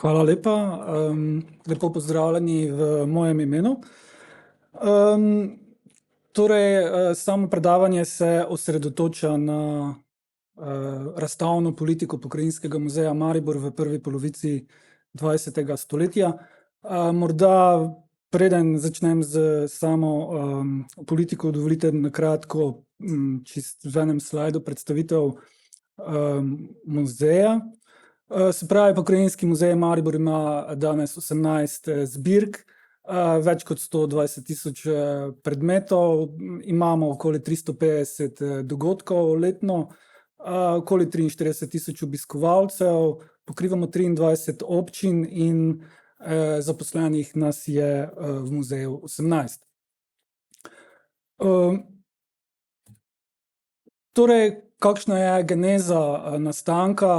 Hvala lepa. Lepo pozdravljeni v mojem imenu. Samo predavanje se osredotoča na razstavno politiko Pokrajinskega muzeja Maribor v prvi polovici 20. stoletja. Morda preden začnem z samo politiko, dovolite na kratko čisto v enem slajdu predstavitev muzeja. Se pravi, Pokrajinski muzej Maribor ima danes 18 zbirk, več kot 120,000 predmetov, imamo okoli 350 dogodkov letno, okoli 43,000 obiskovalcev, pokrivamo 23 občin in zaposlenih nas je v muzeju 18. Kakšna je geneza nastanka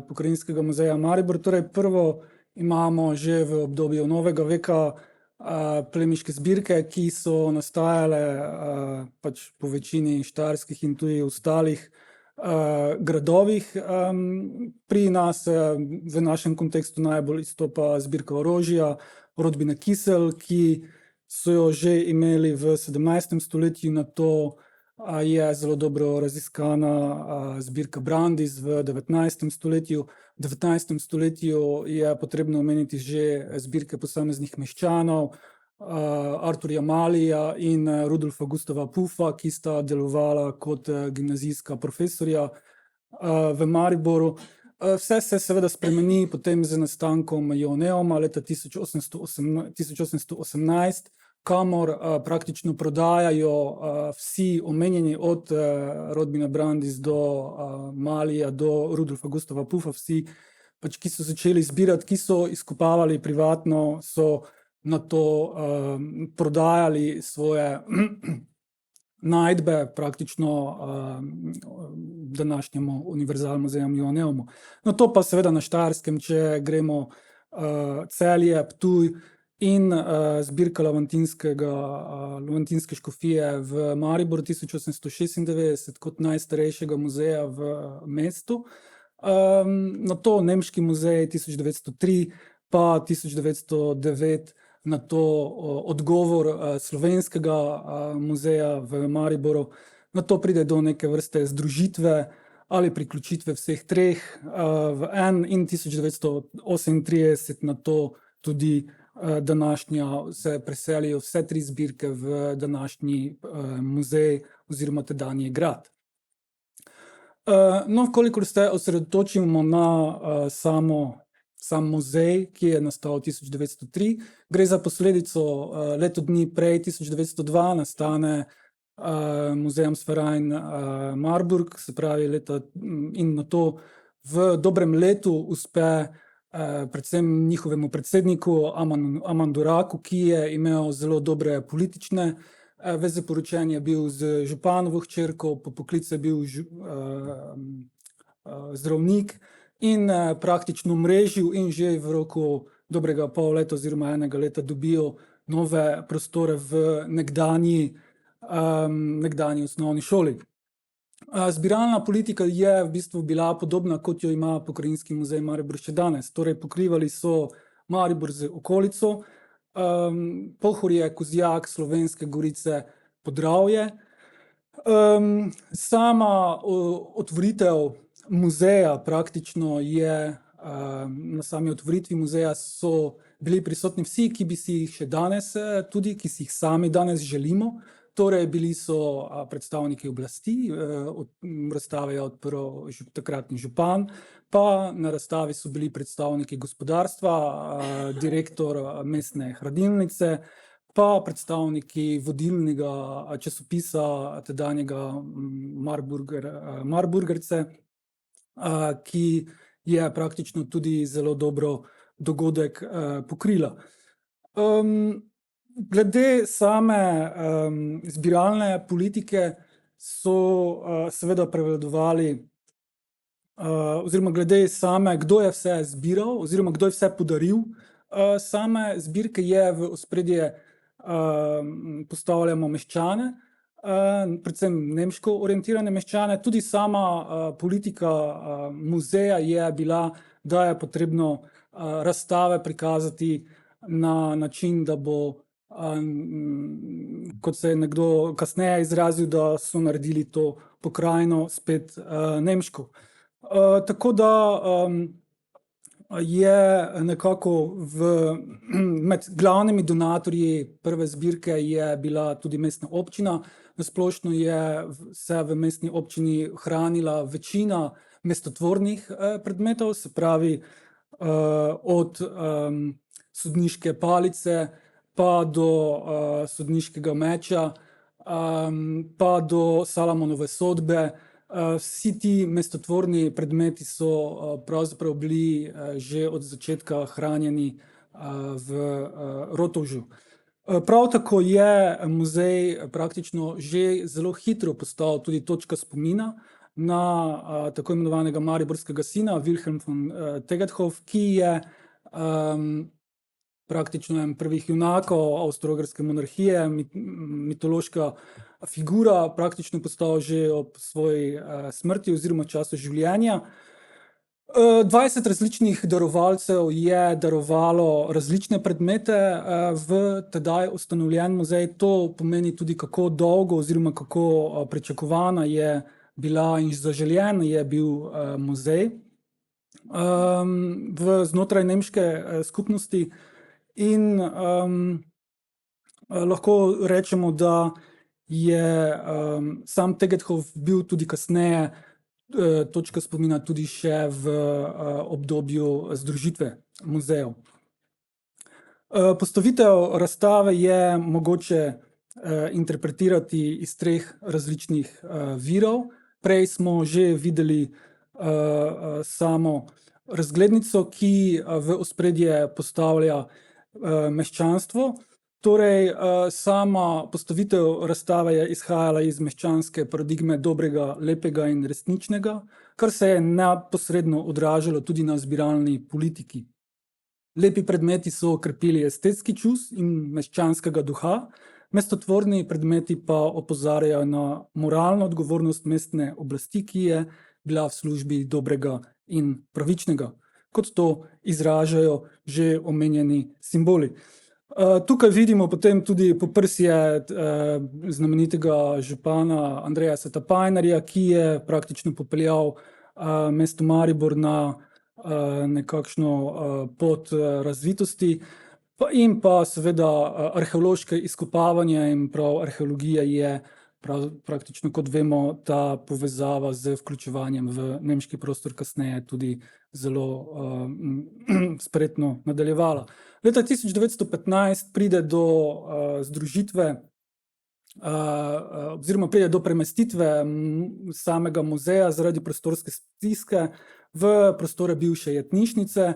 Pokrajinskega muzeja Maribor? Prvo imamo že v obdobju novega veka plemiške zbirke, ki so nastajale pač po večini štajerskih in tudi ostalih gradovih. Pri nas v našem kontekstu najbolj izstopa zbirka orožja rodbine Kisl, ki so jo že imeli v 17. stoletju, nato je zelo dobro raziskana zbirka Brandis v 19. stoletju. V 19. stoletju je potrebno omeniti že zbirke posameznih meščanov, Arturja Malija in Rudolfa Gustava Puffa, ki sta delovala kot gimnazijska profesorja v Mariboru. Vse se seveda spremeni potem z nastankom Joneuma leta 1818, kamor praktično prodajajo vsi omenjeni od rodbine Brandis do Malija do Rudolfa Gustava Puffa, vsi pač, ki so začeli zbirati, ki so izkopavali privatno, so nato prodajali svoje najdbe praktično današnjemu Univerzalnemu muzeju Joneumu. Nato pa seveda na Štajerskem, če gremo Celje, Ptuj in zbirka Levantinske škofije v Mariboru 1896 kot najstarejšega muzeja v mestu. Nato Nemški muzej 1903 pa 1909 nato odgovor Slovenskega muzeja v Mariboru. Nato pride do neke vrste združitve ali priključitve vseh treh v en in 1938 nato tudi se preselijo vse tri zbirke v današnji muzej oziroma tedanji grad. Kolikor se osredotočimo na sam muzej, ki je nastal 1903, gre za posledico leto dni prej, 1902, nastane Museumsverein Marburg, se pravi in nato v dobrem letu uspe predvsem njihovemu predsedniku Amandu Raku, ki je imel zelo dobre politične veze, poročen je bil z županovo hčerko, po poklicu je bil zdravnik in praktično mrežil in že v roku dobrega pol leta oziroma enega leta dobijo nove prostore v nekdanji osnovni šoli. Zbiralna politika je v bistvu bila podobna, kot jo ima Pokrajinski muzej Maribor še danes. Torej pokrivali so Maribor z okolico, Pohorje, Kozjak, Slovenske Gorice, Podravje. Sama otvoritev muzeja praktično je, na sami otvoritvi muzeja so bili prisotni vsi, ki bi si jih še danes tudi, ki si jih sami danes želimo. Torej bili so predstavniki oblasti, razstave je odprl takratni župan, pa na razstavi so bili predstavniki gospodarstva, direktor mestne hranilnice, pa predstavniki vodilnega časopisa tedanjega Marburgerce, ki je praktično tudi zelo dobro dogodek pokrila. Glede same zbiralne politike so seveda prevladovali, oziroma glede same, kdo je vse zbiral oziroma kdo je vse podaril same zbirke, je v ospredje postavljamo meščane, predvsem nemško orientirane meščane. Tudi sama politika muzeja je bila, da je potrebno razstave prikazati na način, da bo, kot se je nekdo kasneje izrazil, da so naredili to pokrajino spet nemško. Tako da je nekako med glavnimi donatorji prve zbirke je bila tudi mestna občina. Na splošno je se v mestni občini hranila večina mestotvornih predmetov, se pravi od sodniške palice pa do sodniškega meča, pa do Salamonove sodbe. Vsi ti mestotvorni predmeti so pravzaprav bili že od začetka hranjeni v Rotovžu. Prav tako je muzej praktično že zelo hitro postal tudi točka spomina na tako imenovanega mariborskega sina, Wilhelm von Tegethoff, ki je praktično en prvih junakov Avstro-Ogrske monarhije, mitološka figura, praktično postal že ob svoji smrti oziroma času življenja. 20 različnih darovalcev je darovalo različne predmete v tedaj ustanovljen muzej. To pomeni tudi, kako dolgo oziroma kako pričakovana je bila in zaželjen je bil muzej znotraj nemške skupnosti. In lahko rečemo, da je sam Tegethoff bil tudi kasneje točka spomina tudi še v obdobju združitve muzejev. Postavitev razstave je mogoče interpretirati iz 3 različnih virov. Prej smo že videli samo razglednico, ki v ospredje postavlja meščanstvo. Torej, sama postavitev razstave je izhajala iz meščanske paradigme dobrega, lepega in resničnega, kar se je neposredno odražalo tudi na zbiralni politiki. Lepi predmeti so krepili estetski čus in meščanskega duha, mestotvorni predmeti pa opozarjajo na moralno odgovornost mestne oblasti, ki je bila v službi dobrega in pravičnega, kot to izražajo že omenjeni simboli. Tukaj vidimo potem tudi poprsje znamenitega župana Andreja Setapajnerja, ki je praktično popeljal mesto Maribor na nekakšno pot razvitosti in pa seveda arheološke izkopavanje in prav arheologija je praktično, kot vemo, ta povezava z vključevanjem v nemški prostor kasneje tudi zelo spretno nadaljevala. Leta 1915 pride do združitve oziroma pride do premestitve samega muzeja zaradi prostorske stiske v prostore bivše jetnišnice.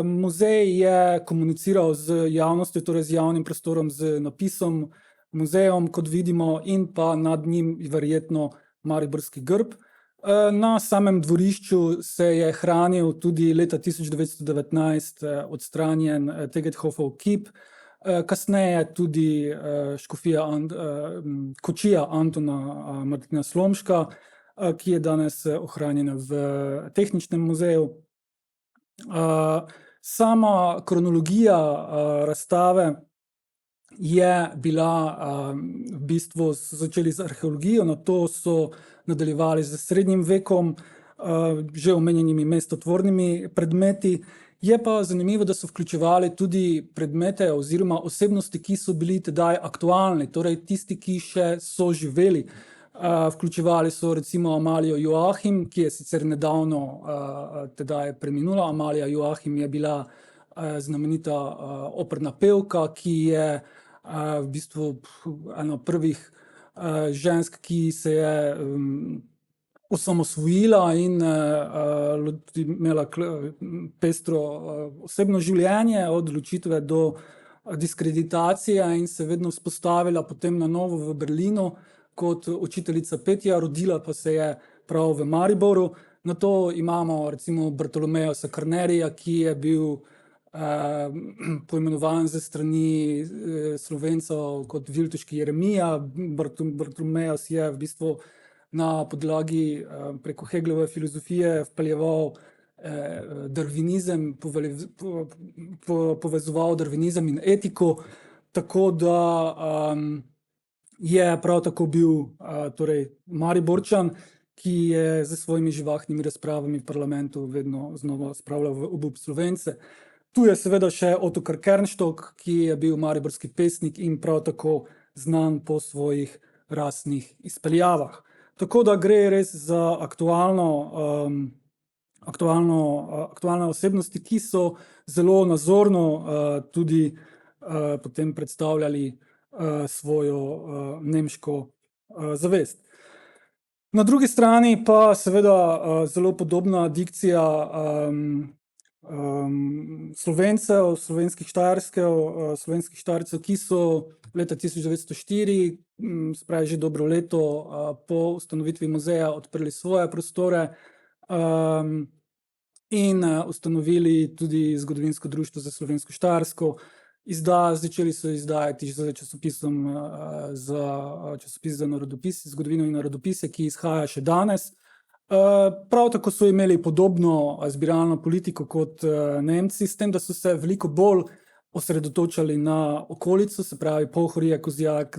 Muzej je komuniciral z javnostjo, torej z javnim prostorom, z napisom muzejem, kot vidimo, in pa nad njim verjetno mariborski grb. Na samem dvorišču se je hranil tudi leta 1919 odstranjen Tegethoffov kip, kasneje tudi kočija Antona Martina Slomška, ki je danes ohranjena v Tehničnem muzeju. Sama kronologija razstave je bila v bistvu začeli z arheologijo, nato so nadaljevali z srednjim vekom, že omenjenimi mestotvornimi predmeti. Je pa zanimivo, da so vključevali tudi predmete oziroma osebnosti, ki so bili tedaj aktualni, torej tisti, ki še so živeli. Vključevali so recimo Amalijo Joachim, ki je sicer nedavno tedaj preminula. Amalija Joachim je bila znamenita operna pevka, ki je v bistvu ena prvih žensk, ki se je osamosvojila in imela pestro osebno življenje od ločitve do diskreditacije in se vedno vzpostavila potem na novo v Berlinu kot učiteljica petja, rodila pa se je prav v Mariboru. Nato imamo recimo Bartolomeja Sakarnerija, ki je bil poimenovan ze strani Slovencev kot viltuški Jeremija. Bartolomejus je v bistvu na podlagi preko Hegelove filozofije vpeljeval darvinizem, povezoval darvinizem in etiko, tako da je prav tako bil torej Mariborčan, ki je z svojimi živahnimi razpravami v parlamentu vedno znova spravljal v obup Slovence. Tu je seveda še Ottokar Kernstock, ki je bil mariborski pesnik in prav tako znan po svojih rasnih izpeljavah. Tako da gre res za aktualne osebnosti, ki so zelo nazorno tudi potem predstavljali svojo nemško zavest. Na drugi strani pa seveda zelo podobna dikcija Slovencev, slovenskih Štajercev, ki so leta 1904, spravi že dobro leto po ustanovitvi muzeja, odprli svoje prostore in ustanovili tudi Zgodovinsko društvo za slovensko Štajersko. Začeli so izdajati z časopisom časopis za zgodovino in narodopise, ki izhaja še danes. Prav tako so imeli podobno zbiralno politiko kot Nemci, s tem, da so se veliko bolj osredotočali na okolico, se pravi Pohorje, Kozjak,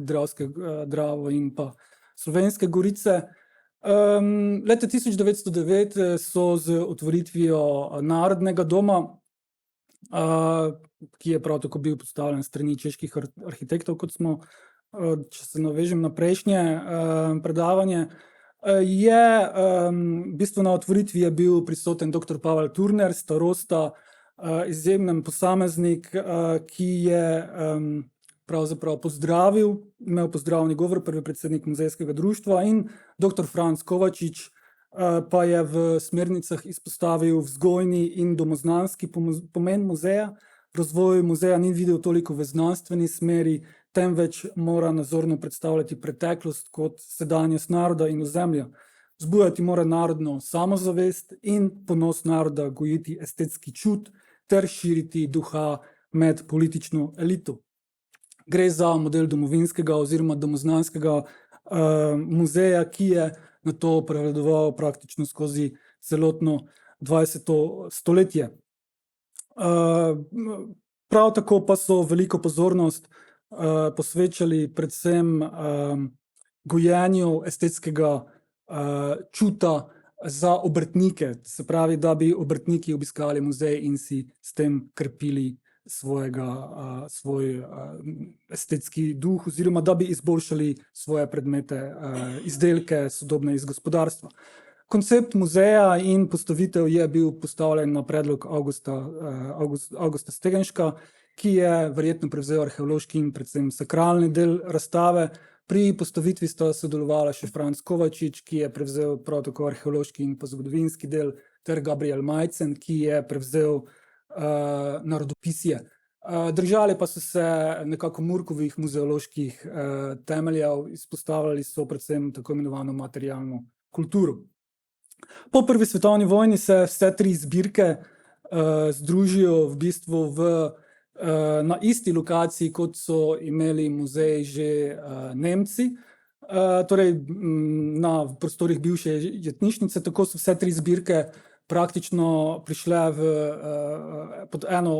Dravo in pa Slovenske Gorice. Leta 1909 so z otvoritvijo Narodnega doma, ki je prav tako bil postavljen s strani čeških arhitektov, kot smo, če se navežem na prejšnje predavanje, je v bistvu na otvoritvi je bil prisoten dr. Pavel Turner, starosta, izjemen posameznik, ki je pravzaprav imel pozdravni govor, prvi predsednik muzejskega društva, in dr. Franc Kovačič pa je v smernicah izpostavil vzgojni in domoznanski pomen muzeja. Razvoj muzeja ni videl toliko v znanstveni smeri, temveč mora nazorno predstavljati preteklost kot sedanjost naroda in ozemlja. Vzbujati mora narodno samozavest in ponos naroda, gojiti estetski čut ter širiti duha med politično elito. Gre za model domovinskega oziroma domoznanskega muzeja, ki je na to prevladoval praktično skozi celotno 20. stoletje. Prav tako pa so veliko pozornost posvečali predvsem gojenju estetskega čuta za obrtnike, se pravi, da bi obrtniki obiskali muzej in si s tem krepili svoj estetski duh, oziroma da bi izboljšali svoje predmete, izdelke sodobne iz gospodarstva. Koncept muzeja in postavitev je bil postavljen na predlog Augusta Stegenška, ki je verjetno prevzel arheološki in predvsem sakralni del razstave. Pri postavitvi sta sodelovala še Franc Kovačič, ki je prevzel prav tako arheološki in pa zgodovinski del, ter Gabriel Majcen, ki je prevzel narodopisje. Držali pa so se nekako Murkovih muzeoloških temeljev, izpostavljali so predvsem tako imenovano materialno kulturo. Po prvi svetovni vojni se vse tri zbirke združijo v bistvu na isti lokaciji, kot so imeli muzej že Nemci, torej na prostorih bivše jetnišnice. Tako so vse tri zbirke praktično prišle pod eno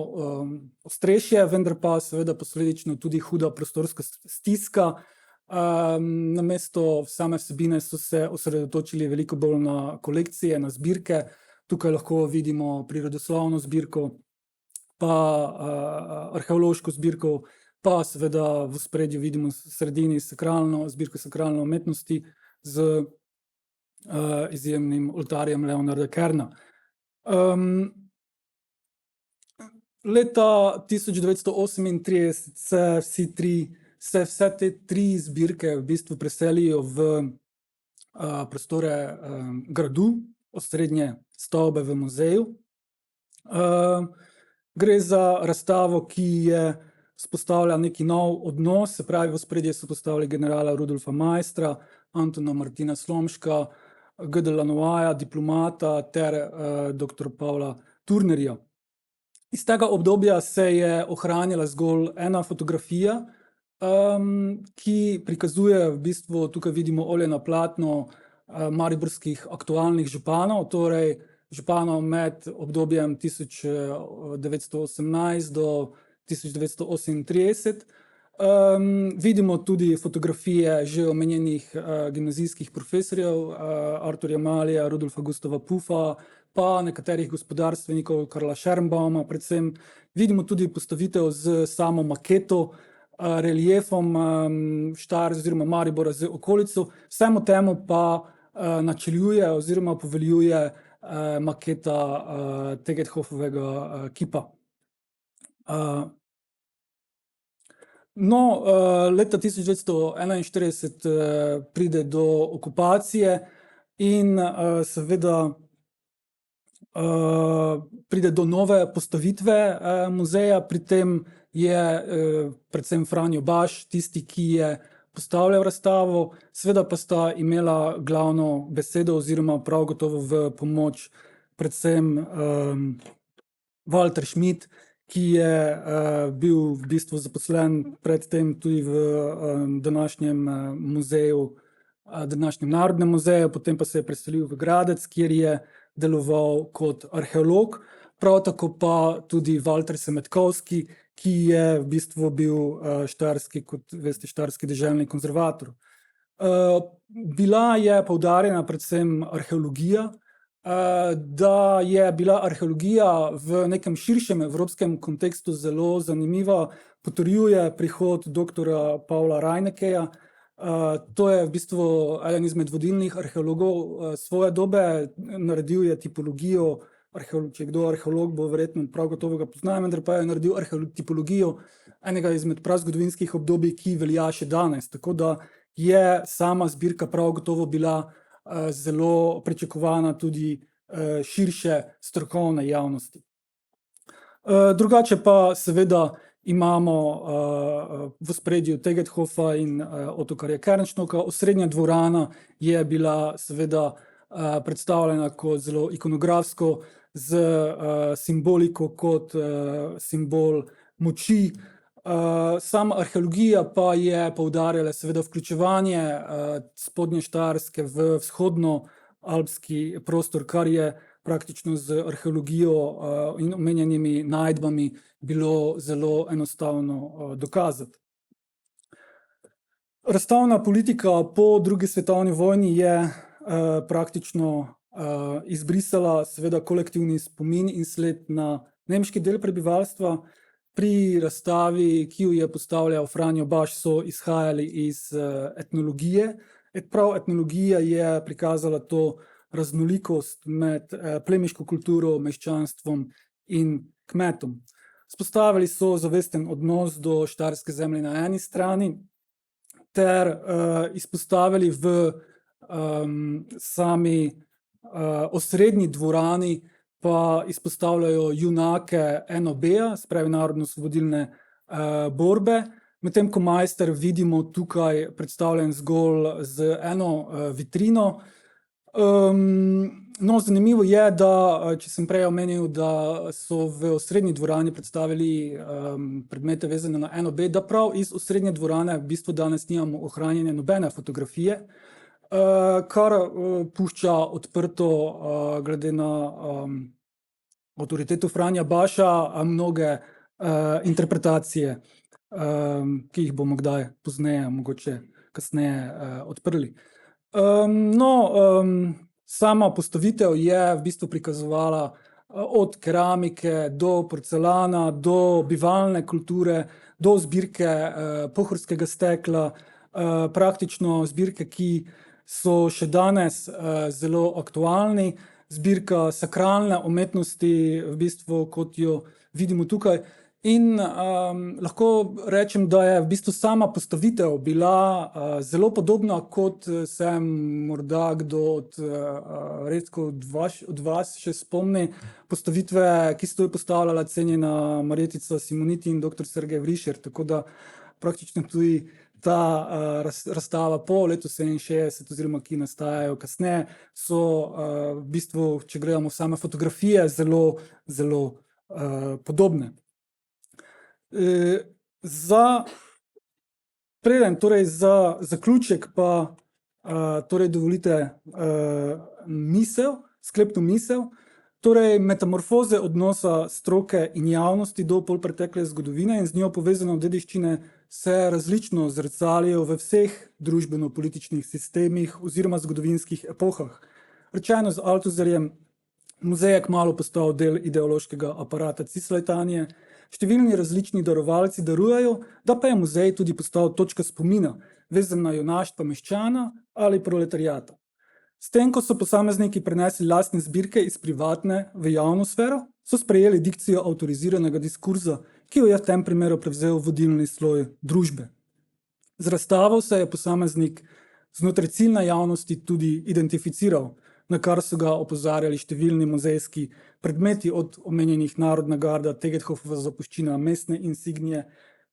ostrešje, vendar pa seveda posledično tudi huda prostorska stiska. Namesto same vsebine so se osredotočili veliko bolj na kolekcije, na zbirke. Tukaj lahko vidimo prirodoslovno zbirko, pa arheološko zbirko, pa seveda v ospredju vidimo v sredini zbirko sakralne umetnosti z izjemnim oltarjem Leonarda Kerna. Leta 1938 se vse te tri zbirke v bistvu preselijo v prostore gradu, osrednje stavbe v muzeju. Gre za razstavo, ki je vzpostavlja neki nov odnos, se pravi, v ospredje so postavili generala Rudolfa Maistra, Antona Martina Slomška, G. de Lanoija, diplomata, ter dr. Pavla Turnerja. Iz tega obdobja se je ohranjala zgolj ena fotografija, ki prikazuje v bistvu, tukaj vidimo oljeno platno mariborskih aktualnih županov, torej županov med obdobjem 1918 do 1938. Vidimo tudi fotografije že omenjenih gimnazijskih profesorjev, Arturja Malija, Rudolfa Gustava Puffa, pa nekaterih gospodarstvenikov, Karla Schernbauma predvsem. Vidimo tudi postavitev z samo maketo, reliefom Štajerske oziroma Maribora z okolico. Vsemu temu pa načeljuje oziroma poveljuje maketa Tegetthofovega kipa. Leta 1941 pride do okupacije in seveda pride do nove postavitve muzeja. Pri tem je predvsem Franjo Baš tisti, ki je postavljal razstavo, seveda pa sta imela glavno besedo oziroma prav gotovo v pomoč predvsem Walter Schmidt, ki je bil v bistvu zaposlen predtem tudi v današnjem muzeju, današnjem Narodnem muzeju, potem pa se je preselil v Gradec, kjer je deloval kot arheolog, prav tako pa tudi Walter Semetkovski, ki je v bistvu bil štajerski, kot veste, štajerski deželni konzervator. Bila je poudarjena predvsem arheologija, da je bila arheologija v nekem širšem evropskem kontekstu zelo zanimiva, potrjuje prihod doktora Pavla Rajnekeja. To je v bistvu eden izmed vodilnih arheologov svoje dobe, naredil je tipologijo, če je kdo arheolog, bo verjetno prav gotovo ga poznajo, vendar pa je naredil tipologijo enega izmed prazgodovinskih obdobij, ki velja še danes, tako da je sama zbirka prav gotovo bila zelo pričakovana tudi širše strokovne javnosti. Drugače pa seveda imamo v ospredju Tegetthofa in Ottokarja Kernstocka. Osrednja dvorana je bila seveda predstavljena kot zelo ikonografsko, z simboliko kot simbol moči. Sama arheologija pa je poudarjala seveda vključevanje spodnje Štajerske v vzhodnoalpski prostor, kar je praktično z arheologijo in omenjenimi najdbami bilo zelo enostavno dokazati. Razstavna politika po drugi svetovni vojni je praktično izbrisala seveda kolektivni spomin in sled na nemški del prebivalstva. Pri razstavi, ki jo je postavljal Franjo Baš, so izhajali iz etnologije. Prav etnologija je prikazala to raznolikost med plemiško kulturo, meščanstvom in kmetom. Vzpostavili so zavesten odnos do štajerske zemlje na eni strani ter izpostavili v sami osrednji dvorani pa izpostavljajo junake NOB-ja, se pravi narodnoosvobodilne borbe, medtem ko Meister vidimo tukaj predstavljen zgolj z eno vitrino. Zanimivo je, da, če sem prej omenil, da so v osrednji dvorani predstavili predmete vezane na NOB, da prav iz osrednje dvorane v bistvu danes nimamo ohranjene nobene fotografije, kar pušča odprto glede na avtoriteto Franja Baša mnoge interpretacije, ki jih bomo kdaj pozneje, mogoče kasneje odprli. Sama postavitev je v bistvu prikazovala od keramike do porcelana, do bivalne kulture, do zbirke pohorskega stekla, praktično zbirke, ki so še danes zelo aktualni, zbirka sakralne umetnosti, v bistvu, kot jo vidimo tukaj. In lahko rečem, da je v bistvu sama postavitev bila zelo podobna, kot se morda kdo redko od vas še spomni, postavitve, ki sta jo postavljala cenjena Marjetica Simoniti in dr. Sergej Vrišer, tako da praktično tudi ta razstava po letu 67 oziroma ki nastajajo kasneje, so v bistvu, če gledamo same fotografije, zelo, zelo podobne. Preden torej za zaključek pa torej dovolite misel, sklepno misel. Torej, metamorfoze odnosa stroke in javnosti do polpretekle zgodovine in z njo povezane dediščine se različno zrcalijo v vseh družbeno-političnih sistemih oziroma zgodovinskih epohah. Rečeno z Althusserjem, muzej je kmalu postal del ideološkega aparata Cisletanije, številni različni darovalci darujejo, da pa je muzej tudi postal točka spomina, vezan na junaštva meščana ali proletarijata. S tem, ko so posamezniki prenesli lastne zbirke iz privatne v javno sfero, so sprejeli dikcijo avtoriziranega diskurza, ki jo je v tem primeru prevzel vodilni sloj družbe. Z razstavo se je posameznik znotraj ciljne javnosti tudi identificiral, na kar so ga opozarjali številni muzejski predmeti od omenjenih Narodna garda, Tegetthoffova zapuščina, mestne insignije.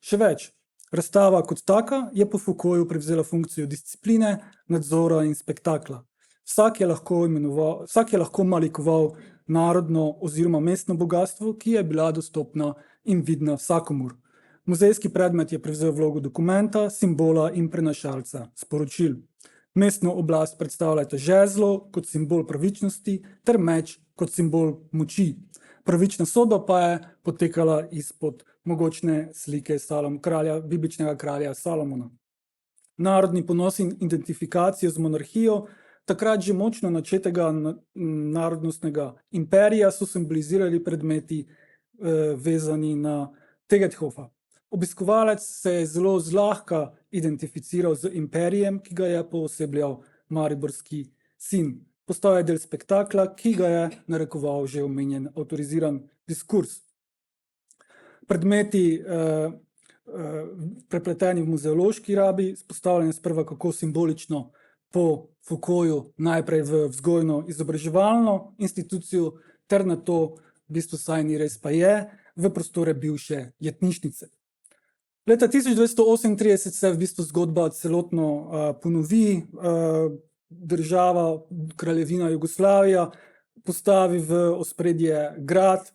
Še več, razstava kot taka je po Foucaultu prevzela funkcijo discipline, nadzora in spektakla. Vsak je lahko malikoval narodno oziroma mestno bogatstvo, ki je bila dostopna in vidna vsakomur. Muzejski predmet je prevzel vlogo dokumenta, simbola in prenašalca sporočil. Mestno oblast predstavljata žezlo kot simbol pravičnosti ter meč kot simbol moči. Pravična sodba pa je potekala izpod mogočne slike bibličnega kralja Salomona. Narodni ponos in identifikacijo z monarhijo takrat že močno načetega narodnostnega imperija so simbolizirali predmeti vezani na Tegetthoffa. Obiskovalec se je zelo zlahka identificiral z imperijem, ki ga je poosebljal mariborski sin. Postal je del spektakla, ki ga je narekoval že omenjen avtoriziran diskurs. Predmeti prepleteni v muzeološki rabi, izpostavljeni sprva kako simbolično po Foucaultu najprej v vzgojno-izobraževalno institucijo, ter na to, v bistvu saj ni res pa je, v prostore bivše jetnišnice. Leta 1238 se v bistvu zgodba celotno ponovi, država, kraljevina Jugoslavija postavi v ospredje grad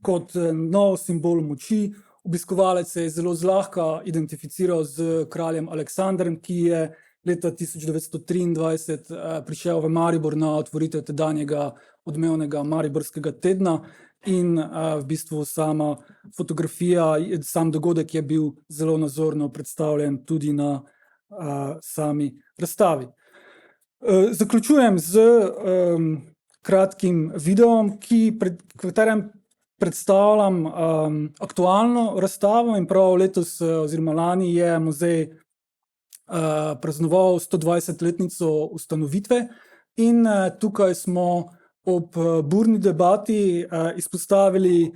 kot nov simbol moči. Obiskovalec se je zelo zlahka identificiral z kraljem Aleksandrem, ki je leta 1923 prišel v Maribor na otvoritev tedanjega odmevnega mariborskega tedna in v bistvu sama fotografija, sam dogodek je bil zelo nazorno predstavljen tudi na sami razstavi. Zaključujem z kratkim videom, v katerem predstavljam aktualno razstavo in prav letos oziroma lani je muzej praznoval 120-letnico ustanovitve in tukaj smo ob burni debati izpostavili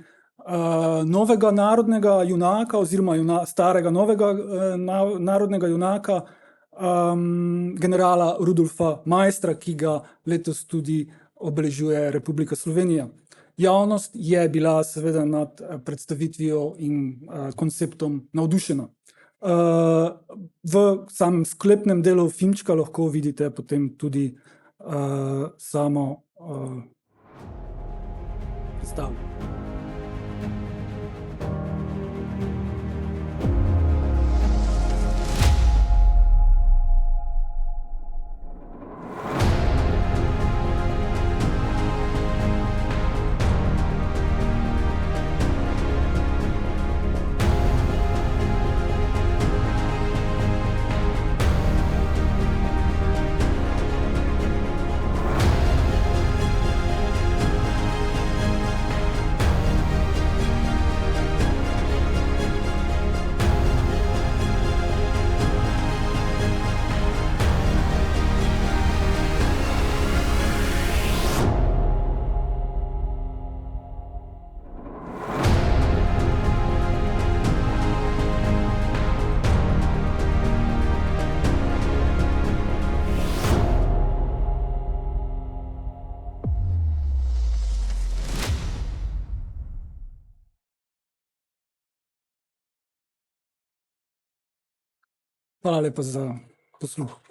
novega narodnega junaka oziroma starega novega narodnega junaka, generala Rudolfa Maistra, ki ga letos tudi obeležuje Republika Slovenija. Javnost je bila seveda nad predstavitvijo in konceptom navdušena. V samem sklepnem delu filmčka lahko vidite potem tudi samo predstavo. Hvala lepa za posluh.